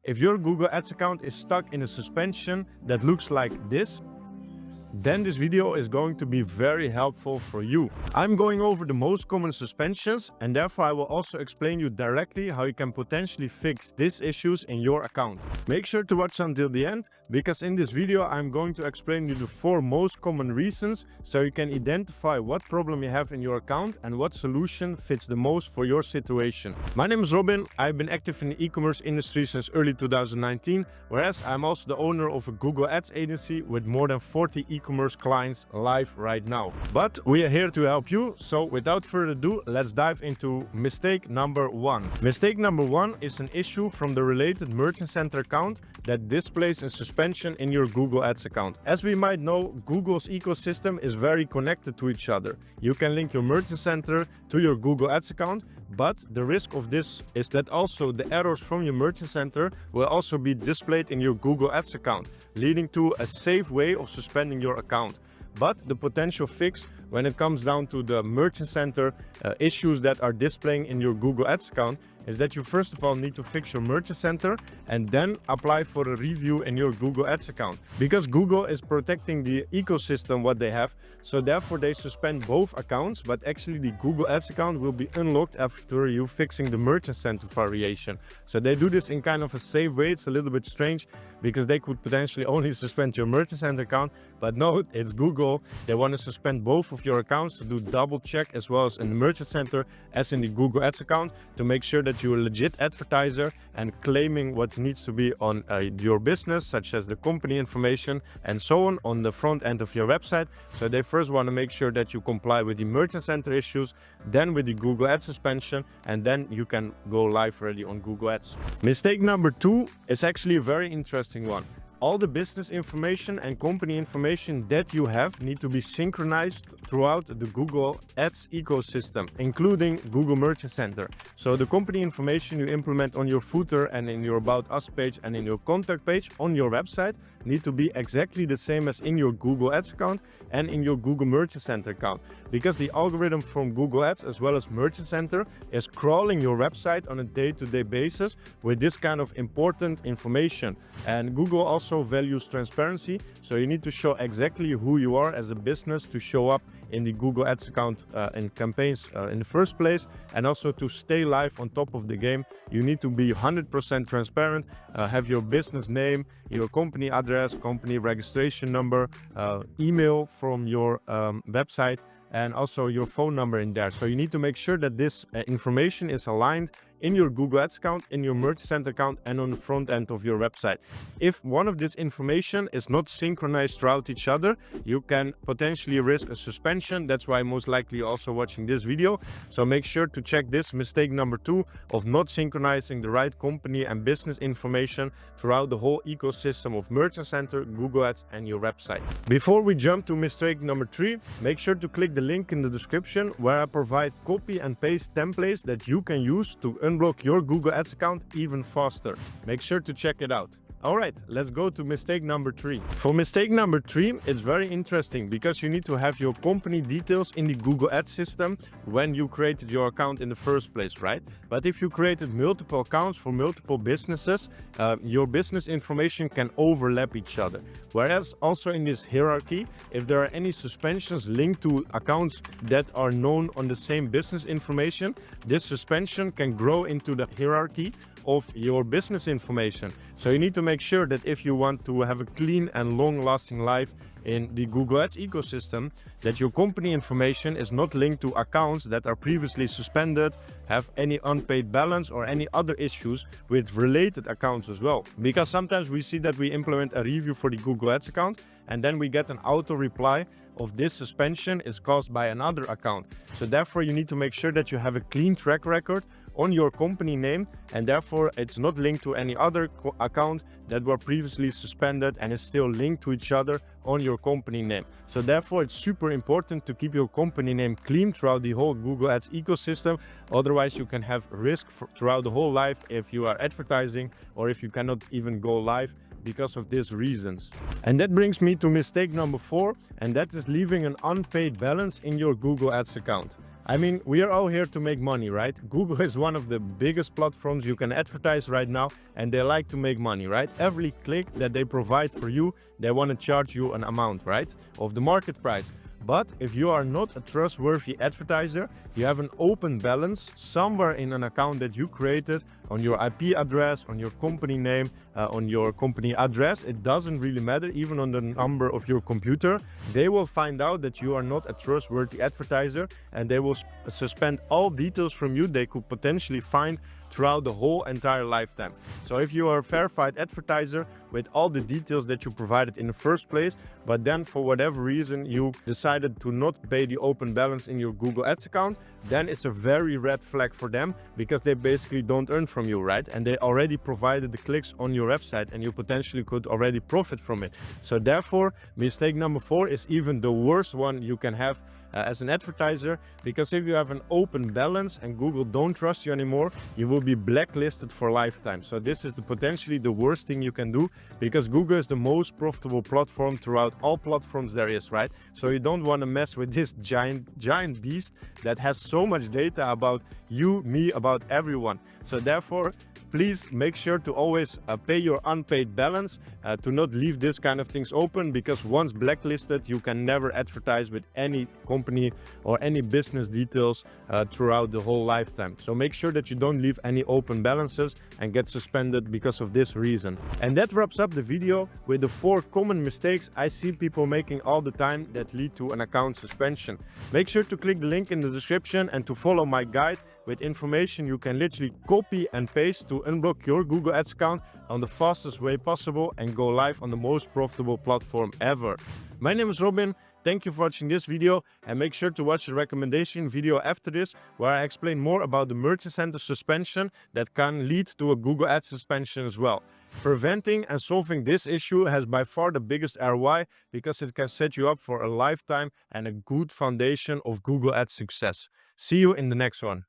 If your Google Ads account is stuck in a suspension that looks like this, then this video is going to be very helpful for you. I'm going over the most common suspensions, and therefore I will also explain you directly how you can potentially fix these issues in your account. Make sure to watch until the end, because in this video I'm going to explain you the 4 most common reasons so you can identify what problem you have in your account and what solution fits the most for your situation. My name is Robin. I've been active in the e-commerce industry since early 2019, whereas I'm also the owner of a Google Ads agency with more than 40 e-commerce clients live right now. But we are here to help you, so without further ado, let's dive into mistake number 1. Mistake number 1 is an issue from the related Merchant Center account that displays a suspension in your Google Ads account. As we might know, Google's ecosystem is very connected to each other. You can link your Merchant Center to your Google Ads account, but the risk of this is that also the errors from your Merchant Center will also be displayed in your Google Ads account, leading to a safe way of suspending your account. But the potential fix when it comes down to the Merchant Center issues that are displaying in your Google Ads account is that you first of all need to fix your Merchant Center and then apply for a review in your Google Ads account. Because Google is protecting the ecosystem what they have, so therefore they suspend both accounts, but actually the Google Ads account will be unlocked after you fixing the Merchant Center variation. So they do this in kind of a safe way. It's a little bit strange because they could potentially only suspend your Merchant Center account, but no, it's Google. They want to suspend both of your accounts to do double check as well as in the Merchant Center as in the Google Ads account to make sure that you're a legit advertiser and claiming what needs to be on your business, such as the company information and so on the front end of your website. So they first want to make sure that you comply with the Merchant Center issues, then with the Google Ads suspension, and then you can go live already on Google Ads. Mistake number 2 is actually a very interesting one. All the business information and company information that you have need to be synchronized throughout the Google Ads ecosystem, including Google Merchant Center. So the company information you implement on your footer and in your About Us page and in your contact page on your website need to be exactly the same as in your Google Ads account and in your Google Merchant Center account. Because the algorithm from Google Ads as well as Merchant Center is crawling your website on a day-to-day basis with this kind of important information. And Google also values transparency, so you need to show exactly who you are as a business to show up in the Google Ads account in campaigns in the first place, and also to stay live on top of the game. You need to be 100% transparent, have your business name, your company address, company registration number, email from your website, and also your phone number in there. So you need to make sure that this information is aligned in your Google Ads account, in your Merchant Center account, and on the front end of your website. If one of this information is not synchronized throughout each other, you can potentially risk a suspension. That's why most likely you're also watching this video. So make sure to check this mistake number 2 of not synchronizing the right company and business information throughout the whole ecosystem of Merchant Center, Google Ads, and your website. Before we jump to mistake number 3, make sure to click the link in the description where I provide copy and paste templates that you can use to unblock your Google Ads account even faster. Make sure to check it out. Alright, let's go to mistake number 3. For mistake number 3, it's very interesting because you need to have your company details in the Google Ads system when you created your account in the first place, right? But if you created multiple accounts for multiple businesses, your business information can overlap each other. Whereas also in this hierarchy, if there are any suspensions linked to accounts that are known on the same business information, this suspension can grow into the hierarchy of your business information. So you need to make sure that if you want to have a clean and long-lasting life in the Google Ads ecosystem, that your company information is not linked to accounts that are previously suspended, have any unpaid balance or any other issues with related accounts as well. Because sometimes we see that we implement a review for the Google Ads account and then we get an auto reply of this suspension is caused by another account. So therefore you need to make sure that you have a clean track record on your company name, and therefore it's not linked to any other account that were previously suspended and is still linked to each other on your company name. So therefore it's super important to keep your company name clean throughout the whole Google Ads ecosystem. Otherwise you can have risk throughout the whole life if you are advertising or if you cannot even go live because of these reasons. And that brings me to mistake number 4, and that is leaving an unpaid balance in your Google Ads account. I mean, we are all here to make money, right? Google is one of the biggest platforms you can advertise right now, and they like to make money, right? Every click that they provide for you, they want to charge you an amount, right, of the market price. But if you are not a trustworthy advertiser, you have an open balance somewhere in an account that you created on your IP address, on your company name, on your company address, it doesn't really matter, even on the number of your computer, they will find out that you are not a trustworthy advertiser, and they will suspend all details from you they could potentially find throughout the whole entire lifetime. So if you are a verified advertiser with all the details that you provided in the first place, but then for whatever reason you decided to not pay the open balance in your Google Ads account, then it's a very red flag for them, because they basically don't earn from you, right? And they already provided the clicks on your website, and you potentially could already profit from it. So therefore, mistake number 4 is even the worst one you can have as an advertiser, because if you have an open balance and Google don't trust you anymore, you will be blacklisted for lifetime. So this is potentially the worst thing you can do, because Google is the most profitable platform throughout all platforms there is, right? So you don't want to mess with this giant beast that has so much data about you, me, about everyone. So therefore, please make sure to always pay your unpaid balance, to not leave this kind of things open, because once blacklisted, you can never advertise with any company or any business details throughout the whole lifetime. So make sure that you don't leave any open balances and get suspended because of this reason. And that wraps up the video with the 4 common mistakes I see people making all the time that lead to an account suspension. Make sure to click the link in the description and to follow my guide with information you can literally copy and paste to unblock your Google Ads account on the fastest way possible and go live on the most profitable platform ever. My name is Robin. Thank you for watching this video, and make sure to watch the recommendation video after this, where I explain more about the merchant center suspension that can lead to a Google Ads suspension as well. Preventing and solving this issue has by far the biggest ROI, because it can set you up for a lifetime and a good foundation of Google Ads success. See you in the next one.